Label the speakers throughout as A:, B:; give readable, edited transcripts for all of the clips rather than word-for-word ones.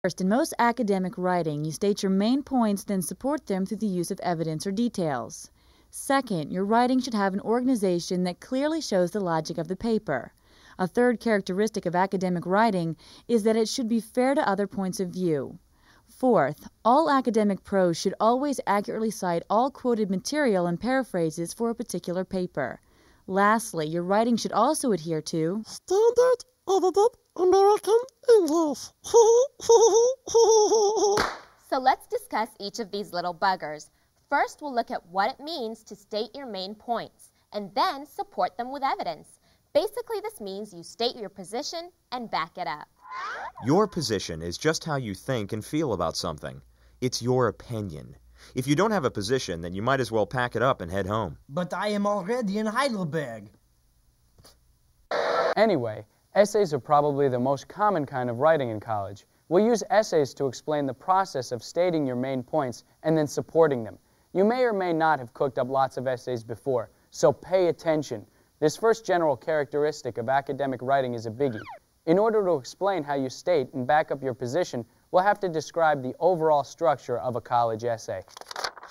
A: First, in most academic writing, you state your main points, then support them through the use of evidence or details. Second, your writing should have an organization that clearly shows the logic of the paper. A third characteristic of academic writing is that it should be fair to other points of view. Fourth, all academic prose should always accurately cite all quoted material and paraphrases for a particular paper. Lastly, your writing should also adhere to
B: Standard Edited American English.
C: So let's discuss each of these little buggers. First, we'll look at what it means to state your main points, and then support them with evidence. Basically, this means you state your position and back it up.
D: Your position is just how you think and feel about something. It's your opinion. If you don't have a position, then you might as well pack it up and head home.
E: But I am already in Heidelberg.
F: Anyway, essays are probably the most common kind of writing in college. We'll use essays to explain the process of stating your main points and then supporting them. You may or may not have cooked up lots of essays before, so pay attention. This first general characteristic of academic writing is a biggie. In order to explain how you state and back up your position, we'll have to describe the overall structure of a college essay.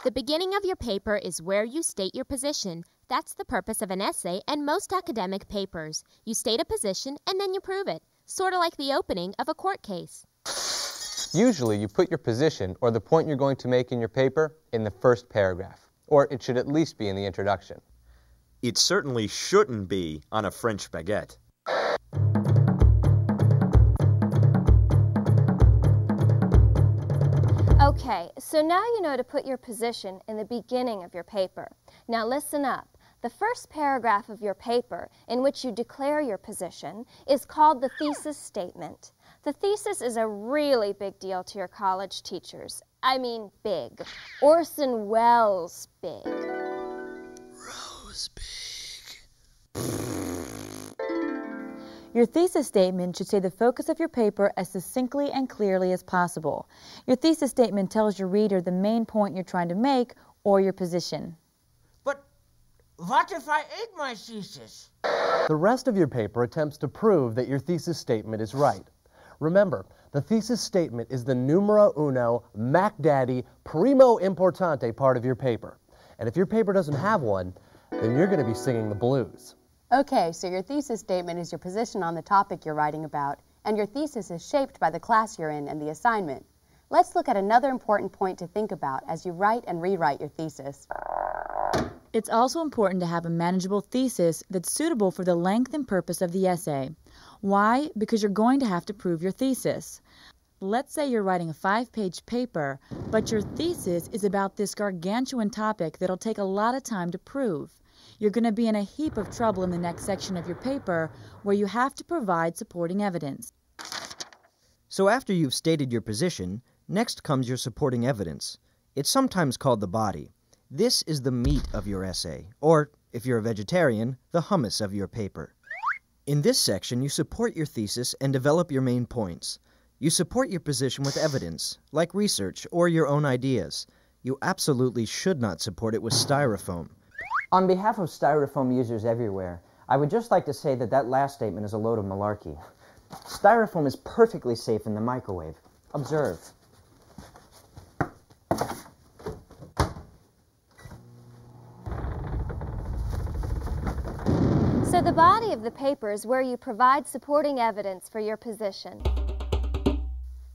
C: The beginning of your paper is where you state your position. That's the purpose of an essay and most academic papers. You state a position and then you prove it, sort of like the opening of a court case.
G: Usually you put your position or the point you're going to make in your paper in the first paragraph, or it should at least be in the introduction.
D: It certainly shouldn't be on a French baguette.
H: Okay, so now you know to put your position in the beginning of your paper. Now listen up. The first paragraph of your paper, in which you declare your position, is called the thesis statement. The thesis is a really big deal to your college teachers. I mean big. Orson Welles big.
E: Rose big.
A: Your thesis statement should say the focus of your paper as succinctly and clearly as possible. Your thesis statement tells your reader the main point you're trying to make or your position.
E: But what if I ate my thesis?
I: The rest of your paper attempts to prove that your thesis statement is right. Remember, the thesis statement is the numero uno, Mac Daddy, primo importante part of your paper. And if your paper doesn't have one, then you're going to be singing the blues.
J: Okay, so your thesis statement is your position on the topic you're writing about, and your thesis is shaped by the class you're in and the assignment. Let's look at another important point to think about as you write and rewrite your thesis.
A: It's also important to have a manageable thesis that's suitable for the length and purpose of the essay. Why? Because you're going to have to prove your thesis. Let's say you're writing a 5-page paper, but your thesis is about this gargantuan topic that'll take a lot of time to prove. You're going to be in a heap of trouble in the next section of your paper where you have to provide supporting evidence.
K: So after you've stated your position, next comes your supporting evidence. It's sometimes called the body. This is the meat of your essay, or, if you're a vegetarian, the hummus of your paper. In this section, you support your thesis and develop your main points. You support your position with evidence, like research or your own ideas. You absolutely should not support it with styrofoam.
L: On behalf of styrofoam users everywhere, I would just like to say that that last statement is a load of malarkey. Styrofoam is perfectly safe in the microwave. Observe.
H: So the body of the paper is where you provide supporting evidence for your position.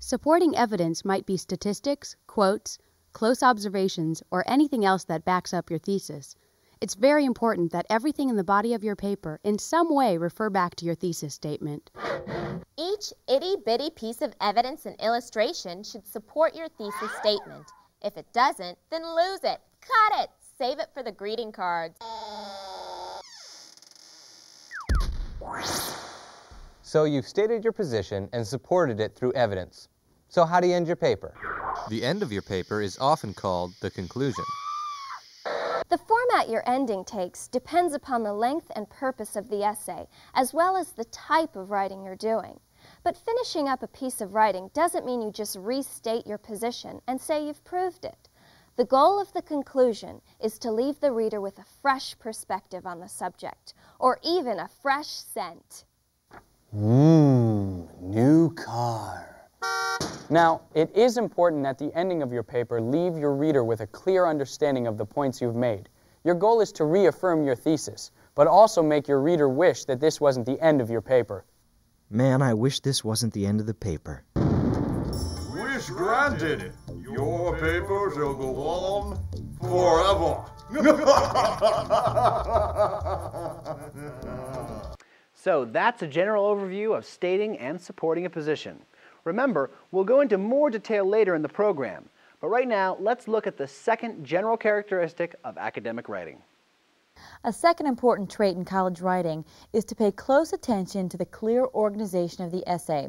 J: Supporting evidence might be statistics, quotes, close observations, or anything else that backs up your thesis. It's very important that everything in the body of your paper in some way refer back to your thesis statement.
C: Each itty-bitty piece of evidence and illustration should support your thesis statement. If it doesn't, then lose it. Cut it. Save it for the greeting cards.
G: So you've stated your position and supported it through evidence. So how do you end your paper?
D: The end of your paper is often called the conclusion.
H: The format your ending takes depends upon the length and purpose of the essay, as well as the type of writing you're doing. But finishing up a piece of writing doesn't mean you just restate your position and say you've proved it. The goal of the conclusion is to leave the reader with a fresh perspective on the subject, or even a fresh scent.
E: New car.
F: Now, it is important that the ending of your paper leave your reader with a clear understanding of the points you've made. Your goal is to reaffirm your thesis, but also make your reader wish that this wasn't the end of your paper.
K: Man, I wish this wasn't the end of the paper.
M: Wish granted. Your paper shall go on forever.
N: So that's a general overview of stating and supporting a position. Remember, we'll go into more detail later in the program, but right now let's look at the second general characteristic of academic writing.
A: A second important trait in college writing is to pay close attention to the clear organization of the essay.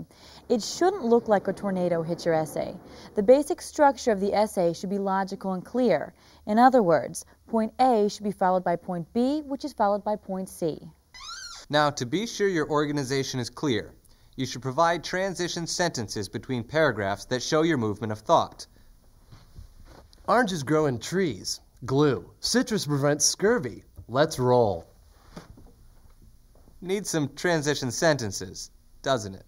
A: It shouldn't look like a tornado hits your essay. The basic structure of the essay should be logical and clear. In other words, point A should be followed by point B, which is followed by point C.
G: Now, to be sure your organization is clear, you should provide transition sentences between paragraphs that show your movement of thought.
I: Oranges grow in trees. Glue. Citrus prevents scurvy. Let's roll.
G: Needs some transition sentences, doesn't it?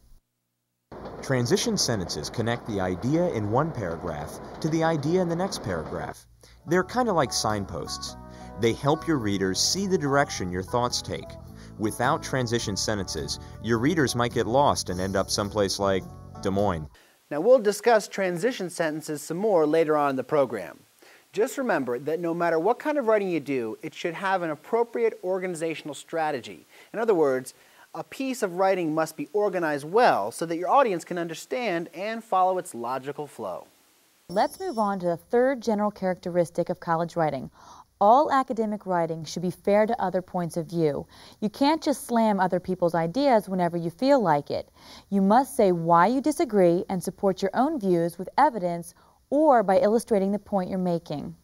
D: Transition sentences connect the idea in one paragraph to the idea in the next paragraph. They're kind of like signposts. They help your readers see the direction your thoughts take. Without transition sentences, your readers might get lost and end up someplace like Des Moines.
N: Now we'll discuss transition sentences some more later on in the program. Just remember that no matter what kind of writing you do, it should have an appropriate organizational strategy. In other words, a piece of writing must be organized well so that your audience can understand and follow its logical flow.
A: Let's move on to the third general characteristic of college writing. All academic writing should be fair to other points of view. You can't just slam other people's ideas whenever you feel like it. You must say why you disagree and support your own views with evidence or by illustrating the point you're making.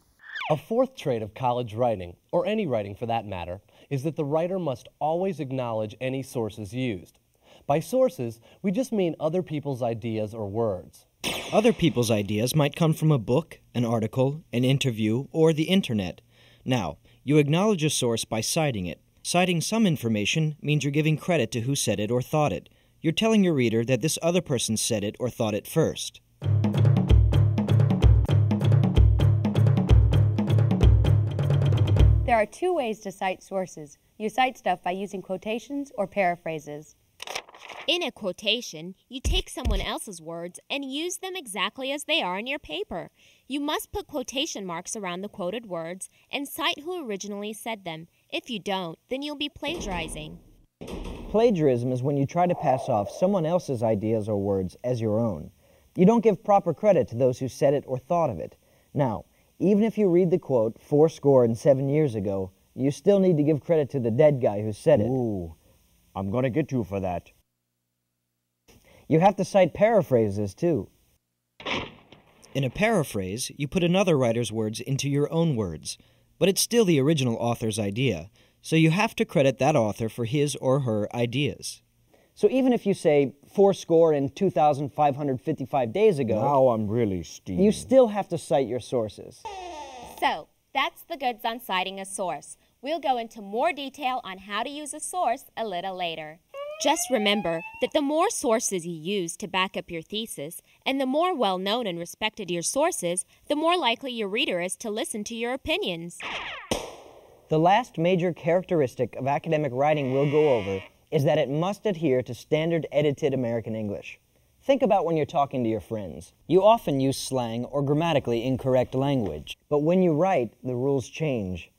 I: A fourth trait of college writing, or any writing for that matter, is that the writer must always acknowledge any sources used. By sources, we just mean other people's ideas or words.
K: Other people's ideas might come from a book, an article, an interview, or the internet. Now, you acknowledge a source by citing it. Citing some information means you're giving credit to who said it or thought it. You're telling your reader that this other person said it or thought it first.
J: There are two ways to cite sources. You cite stuff by using quotations or paraphrases.
C: In a quotation, you take someone else's words and use them exactly as they are in your paper. You must put quotation marks around the quoted words and cite who originally said them. If you don't, then you'll be plagiarizing.
K: Plagiarism is when you try to pass off someone else's ideas or words as your own. You don't give proper credit to those who said it or thought of it. Now, even if you read the quote 77 years ago, you still need to give credit to the dead guy who said it.
O: Ooh, I'm gonna get you for that.
K: You have to cite paraphrases, too. In a paraphrase, you put another writer's words into your own words, but it's still the original author's idea, so you have to credit that author for his or her ideas. So even if you say 2,555 days ago...
O: Now I'm really steaming.
K: You still have to cite your sources.
C: So, that's the goods on citing a source. We'll go into more detail on how to use a source a little later. Just remember that the more sources you use to back up your thesis, and the more well-known and respected your source is, the more likely your reader is to listen to your opinions.
K: The last major characteristic of academic writing we'll go over is that it must adhere to standard edited American English. Think about when you're talking to your friends. You often use slang or grammatically incorrect language, but when you write, the rules change.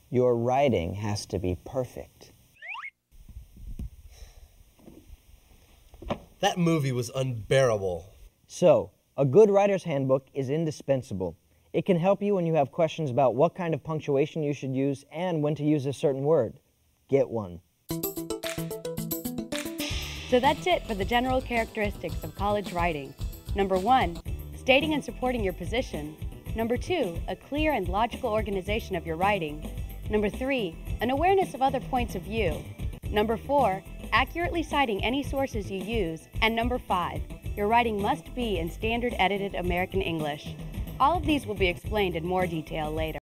K: Your writing has to be perfect.
I: That movie was unbearable.
K: So, a good writer's handbook is indispensable. It can help you when you have questions about what kind of punctuation you should use and when to use a certain word. Get one.
J: So that's it for the general characteristics of college writing. Number 1, stating and supporting your position. Number 2, a clear and logical organization of your writing. Number 3, an awareness of other points of view. Number 4, accurately citing any sources you use. And number 5, your writing must be in standard edited American English. All of these will be explained in more detail later.